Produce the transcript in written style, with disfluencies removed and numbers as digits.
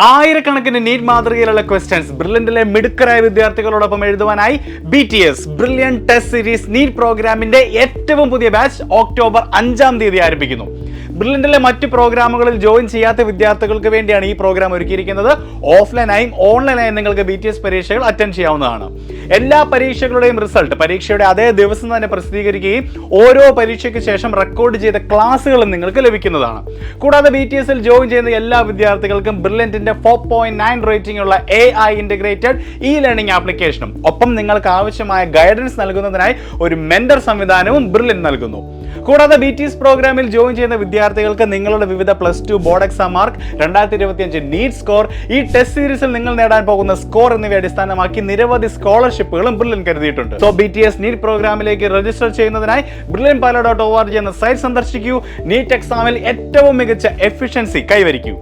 ആയിരക്കണക്കിന് നീറ്റ് മാതൃകയിലുള്ള ക്വസ്റ്റ്യൻസ് ബ്രില്യന്റിലെ മിടുക്കരായ വിദ്യാർത്ഥികളോടൊപ്പം എഴുതുവാനായി BTS Brilliant test series NEET പ്രോഗ്രാമിന്റെ ഏറ്റവും പുതിയ ബാച്ച് ഒക്ടോബർ 5-ാം തീയതി ആരംഭിക്കുന്നു. ബ്രില്യന്റിലെ മറ്റ് പ്രോഗ്രാമുകളിൽ ജോയിൻ ചെയ്യാത്ത വിദ്യാർത്ഥികൾക്ക് വേണ്ടിയാണ് ഈ പ്രോഗ്രാം ഒരുക്കിയിരിക്കുന്നത്. ഓഫ്ലൈനായും ഓൺലൈനായും നിങ്ങൾക്ക് BTS പരീക്ഷകൾ അറ്റൻഡ് ചെയ്യാവുന്നതാണ്. എല്ലാ പരീക്ഷകളുടെയും റിസൾട്ട് പരീക്ഷയുടെ അതേ ദിവസം തന്നെ പ്രസിദ്ധീകരിക്കുകയും ഓരോ പരീക്ഷയ്ക്ക് ശേഷം റെക്കോർഡ് ചെയ്ത ക്ലാസ്സുകളും നിങ്ങൾക്ക് ലഭിക്കുന്നതാണ്. കൂടാതെ BTSൽ ജോയിൻ ചെയ്യുന്ന എല്ലാ വിദ്യാർത്ഥികൾക്കും ബ്രില്യന്റിന്റെ 4.9 റേറ്റിംഗ് ഉള്ള AI ഇന്റഗ്രേറ്റഡ് ലേണിംഗ് ആപ്ലിക്കേഷനും ഒപ്പം നിങ്ങൾക്ക് ആവശ്യമായ ഗൈഡൻസ് നൽകുന്നതിനായി ഒരു മെന്റർ സംവിധാനവും ബ്രില്യന്റ് നൽകുന്നു. കൂടാതെ BTS പ്രോഗ്രാമിൽ ജോയിൻ ചെയ്യുന്ന വിദ്യാർത്ഥികൾക്ക് നിങ്ങളുടെ വിവിധ +2 board exam mark, 2025 NEET score, ഈ ടെസ്റ്റ് സീരീസിൽ നിങ്ങൾ നേടാൻ പോകുന്ന സ്കോർ എന്നിവയെ അടിസ്ഥാനമാക്കി നിരവധി സ്കോളർഷിപ്പുകളും ബ്രില്യൻ കരുതിയിട്ടുണ്ട്. സോ BTS നീറ്റ് പ്രോഗ്രാമിലേക്ക് രജിസ്റ്റർ ചെയ്യുന്നതിനായി brilliantpala.org എന്ന സൈറ്റ് സന്ദർശിക്കൂ. നീറ്റ് എക്സാമിൽ ഏറ്റവും മികച്ച എഫിഷ്യൻസി കൈവരിക്കൂ.